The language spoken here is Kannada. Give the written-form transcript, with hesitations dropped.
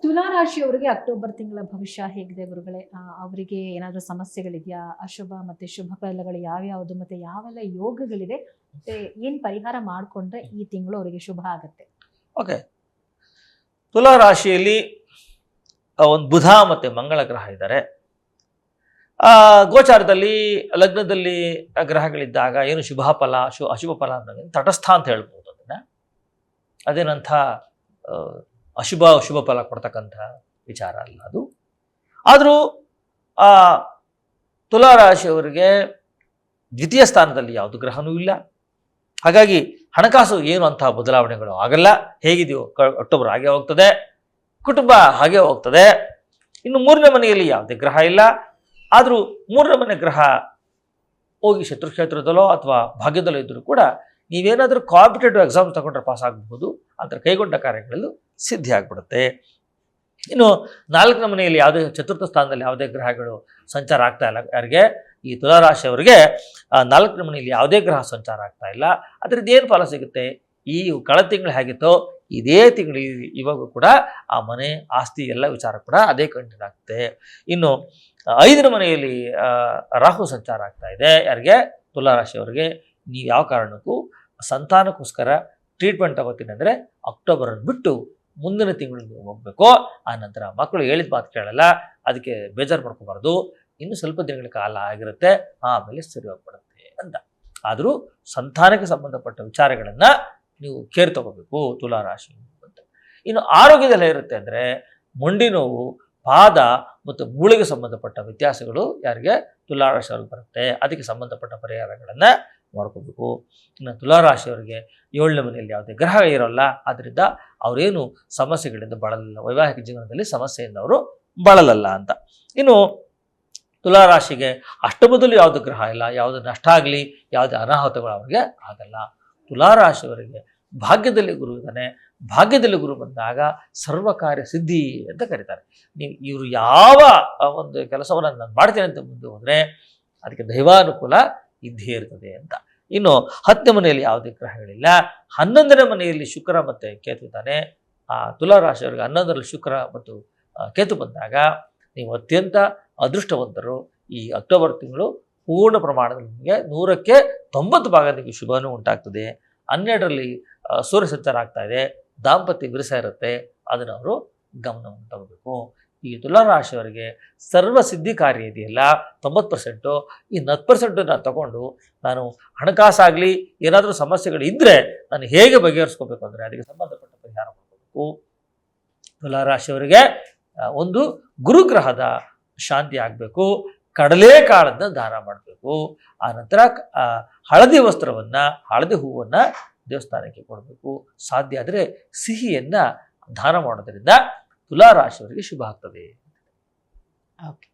ತುಲಾ ರಾಶಿಯವರಿಗೆ ಅಕ್ಟೋಬರ್ ತಿಂಗಳ ಭವಿಷ್ಯ ಹೇಗಿದೆ ಗುರುಗಳೇ? ಅವರಿಗೆ ಏನಾದರೂ ಸಮಸ್ಯೆಗಳಿದೆಯಾ? ಅಶುಭ ಮತ್ತೆ ಶುಭ ಫಲಗಳು ಯಾವ್ಯಾವುದು, ಮತ್ತೆ ಯಾವೆಲ್ಲ ಯೋಗಗಳಿದೆ, ಮತ್ತೆ ಏನ್ ಪರಿಹಾರ ಮಾಡ್ಕೊಂಡ್ರೆ ಈ ತಿಂಗಳು ಅವರಿಗೆ ಶುಭ ಆಗತ್ತೆ? ಓಕೆ, ತುಲಾ ರಾಶಿಯಲ್ಲಿ ಒಂದು ಬುಧ ಮತ್ತೆ ಮಂಗಳ ಗ್ರಹ ಇದ್ದಾರೆ. ಗೋಚಾರದಲ್ಲಿ ಲಗ್ನದಲ್ಲಿ ಗ್ರಹಗಳಿದ್ದಾಗ ಏನು ಶುಭ ಫಲ ಅಶುಭ ಫಲ ಅನ್ನೋದು ತಟಸ್ಥ ಅಂತ ಹೇಳ್ಬೋದು. ಅದೇನಂಥ ಶುಭ ಫಲ ಕೊಡ್ತಕ್ಕಂಥ ವಿಚಾರ ಅಲ್ಲ ಅದು. ಆದರೂ ತುಲಾ ರಾಶಿಯವರಿಗೆ ದ್ವಿತೀಯ ಸ್ಥಾನದಲ್ಲಿ ಯಾವುದು ಗ್ರಹನೂ ಇಲ್ಲ. ಹಾಗಾಗಿ ಹಣಕಾಸು ಏನು ಅಂತಹ ಬದಲಾವಣೆಗಳು ಆಗಲ್ಲ. ಹೇಗಿದೆಯೋ ಅಕ್ಟೋಬರ್ ಹಾಗೆ ಹೋಗ್ತದೆ, ಕುಟುಂಬ ಹಾಗೆ ಹೋಗ್ತದೆ. ಇನ್ನು ಮೂರನೇ ಮನೆಯಲ್ಲಿ ಯಾವುದೇ ಗ್ರಹ ಇಲ್ಲ. ಆದರೂ ಮೂರನೇ ಮನೆ ಗ್ರಹ ಹೋಗಿ ಶತ್ರುಕ್ಷೇತ್ರದಲ್ಲೋ ಅಥವಾ ಭಾಗ್ಯದಲ್ಲೋ ಇದ್ದರೂ ಕೂಡ ನೀವೇನಾದರೂ ಕಾಂಪಿಟೇಟಿವ್ ಎಕ್ಸಾಮ್ ತಗೊಂಡ್ರೆ ಪಾಸ್ ಆಗಬಹುದು. ಅದರ ಕೈಗೊಂಡ ಕಾರ್ಯಗಳಲ್ಲೂ ಸಿದ್ಧಿ ಆಗ್ಬಿಡುತ್ತೆ. ಇನ್ನು ನಾಲ್ಕನೇ ಮನೆಯಲ್ಲಿ ಯಾವುದೇ ಚತುರ್ಥ ಸ್ಥಾನದಲ್ಲಿ ಯಾವುದೇ ಗ್ರಹಗಳು ಸಂಚಾರ ಆಗ್ತಾ ಇಲ್ಲ. ಯಾರಿಗೆ? ಈ ತುಲಾ ರಾಶಿಯವರಿಗೆ ನಾಲ್ಕನೇ ಮನೆಯಲ್ಲಿ ಯಾವುದೇ ಗ್ರಹ ಸಂಚಾರ ಆಗ್ತಾ ಇಲ್ಲ. ಅದರಿಂದ ಏನು ಫಲ ಸಿಗುತ್ತೆ? ಈ ಕಳೆದ ತಿಂಗಳು ಹೇಗಿತ್ತೋ ಇದೇ ತಿಂಗಳು ಇವಾಗ ಕೂಡ ಆ ಮನೆ ಆಸ್ತಿ ಎಲ್ಲ ವಿಚಾರ ಕೂಡ ಅದೇ ಕಂಟಿನ್ಯೂ ಆಗ್ತದೆ. ಇನ್ನು ಐದನೇ ಮನೆಯಲ್ಲಿ ರಾಹು ಸಂಚಾರ ಆಗ್ತಾ ಇದೆ. ಯಾರಿಗೆ? ತುಲಾ ರಾಶಿಯವರಿಗೆ. ನೀವು ಯಾವ ಕಾರಣಕ್ಕೂ ಸಂತಾನಕ್ಕೋಸ್ಕರ ಟ್ರೀಟ್ಮೆಂಟ್ ತಗೋತೀನಿ ಅಂದರೆ ಅಕ್ಟೋಬರನ್ನು ಬಿಟ್ಟು ಮುಂದಿನ ತಿಂಗಳು ನೀವು ಹೋಗಬೇಕು. ಆ ನಂತರ ಮಕ್ಕಳು ಹೇಳಿದ ಮಾತು ಕೇಳಲ್ಲ, ಅದಕ್ಕೆ ಬೇಜಾರು ಮಾಡ್ಕೋಬಾರ್ದು. ಇನ್ನು ಸ್ವಲ್ಪ ದಿನಗಳ ಕಾಲ ಆಗಿರುತ್ತೆ, ಆಮೇಲೆ ಸರಿ ಹೋಗ್ಬಿಡುತ್ತೆ ಅಂತ. ಆದರೂ ಸಂತಾನಕ್ಕೆ ಸಂಬಂಧಪಟ್ಟ ವಿಚಾರಗಳನ್ನು ನೀವು ಕೇರ್ ತಗೋಬೇಕು ತುಲಾ ರಾಶಿ ಅಂತ. ಇನ್ನು ಆರೋಗ್ಯದಲ್ಲಿ ಇರುತ್ತೆ ಅಂದರೆ ಮಂಡಿ ನೋವು, ಪಾದ ಮತ್ತು ಮೂಳೆಗೆ ಸಂಬಂಧಪಟ್ಟ ವ್ಯತ್ಯಾಸಗಳು ಯಾರಿಗೆ? ತುಲಾ ರಾಶಿಯವ್ರಿಗೆ ಬರುತ್ತೆ. ಅದಕ್ಕೆ ಸಂಬಂಧಪಟ್ಟ ಪರಿಹಾರಗಳನ್ನು ಮಾಡ್ಕೋಬೇಕು. ಇನ್ನು ತುಲಾ ರಾಶಿಯವರಿಗೆ ಏಳನೇ ಮನೆಯಲ್ಲಿ ಯಾವುದೇ ಗ್ರಹ ಇರೋಲ್ಲ. ಆದ್ದರಿಂದ ಅವರೇನು ಸಮಸ್ಯೆಗಳಿಂದ ಬಳಲಲ್ಲ, ವೈವಾಹಿಕ ಜೀವನದಲ್ಲಿ ಸಮಸ್ಯೆಯಿಂದ ಅವರು ಬಳಲಲ್ಲ ಅಂತ. ಇನ್ನು ತುಲಾ ರಾಶಿಗೆ ಅಷ್ಟಮದಲ್ಲಿ ಯಾವುದು ಗ್ರಹ ಇಲ್ಲ, ಯಾವುದು ನಷ್ಟ ಆಗಲಿ, ಯಾವುದೇ ಅನಾಹುತಗಳು ಅವರಿಗೆ ಆಗಲ್ಲ. ತುಲಾ ರಾಶಿಯವರಿಗೆ ಭಾಗ್ಯದಲ್ಲಿ ಗುರು ಇದ್ದಾನೆ. ಭಾಗ್ಯದಲ್ಲಿ ಗುರು ಬಂದಾಗ ಸರ್ವಕಾರ್ಯ ಸಿದ್ಧಿ ಅಂತ ಕರೀತಾರೆ. ಇವರು ಯಾವ ಒಂದು ಕೆಲಸವನ್ನು ನಾನು ಮಾಡ್ತೇನೆ ಅಂತ ಮುಂದೆ ಹೋದರೆ ಅದಕ್ಕೆ ದೈವಾನುಕೂಲ ಇದ್ದೇ ಇರ್ತದೆ ಅಂತ. ಇನ್ನು 10ನೇ ಮನೆಯಲ್ಲಿ ಯಾವುದೇ ಗ್ರಹಗಳಿಲ್ಲ. 11ನೇ ಮನೆಯಲ್ಲಿ ಶುಕ್ರ ಮತ್ತು ಕೇತು ಇದ್ದಾನೆ. ತುಲಾ ರಾಶಿಯವರಿಗೆ 11ರಲ್ಲಿ ಶುಕ್ರ ಮತ್ತು ಕೇತು ಬಂದಾಗ ನೀವು ಅತ್ಯಂತ ಅದೃಷ್ಟವಂತರು. ಈ ಅಕ್ಟೋಬರ್ ತಿಂಗಳು ಪೂರ್ಣ ಪ್ರಮಾಣದಲ್ಲಿ ನಿಮಗೆ 100ಕ್ಕೆ 90 ಭಾಗ ನಿಮಗೆ ಶುಭನೂ ಉಂಟಾಗ್ತದೆ. 12ರಲ್ಲಿ ಸೂರ್ಯ ಸಂಚಾರ ಆಗ್ತಾ ಇದೆ. ದಾಂಪತ್ಯ ವಿರಸ ಇರುತ್ತೆ, ಅದನ್ನು ಅವರು ಗಮನವನ್ನು ತಗೋಬೇಕು. ಈ ತುಲಾ ರಾಶಿಯವರಿಗೆ ಸರ್ವಸಿದ್ಧಿ ಕಾರ್ಯ ಇದೆಯಲ್ಲ 90%, ಈ 10% ನಾನು ತಗೊಂಡು ನಾನು ಹಣಕಾಸಾಗಲಿ ಏನಾದರೂ ಸಮಸ್ಯೆಗಳು ಇದ್ದರೆ ನಾನು ಹೇಗೆ ಬಗೆಹರಿಸ್ಕೋಬೇಕು ಅಂದರೆ ಅದಕ್ಕೆ ಸಂಬಂಧಪಟ್ಟ ಪರಿಹಾರ ಮಾಡಬೇಕು. ತುಲಾ ರಾಶಿಯವರಿಗೆ ಒಂದು ಗುರುಗ್ರಹದ ಶಾಂತಿ ಆಗಬೇಕು. ಕಡಲೆಕಾಳನ್ನು ದಾನ ಮಾಡಬೇಕು. ಆನಂತರ ಹಳದಿ ವಸ್ತ್ರವನ್ನು, ಹಳದಿ ಹೂವನ್ನು ದೇವಸ್ಥಾನಕ್ಕೆ ಕೊಡಬೇಕು. ಸಾಧ್ಯ ಆದರೆ ಸಿಹಿಯನ್ನು ದಾನ ಮಾಡೋದರಿಂದ ತುಲಾ ರಾಶಿಯವರಿಗೆ ಶುಭ ಆಗ್ತದೆ. ಓಕೆ.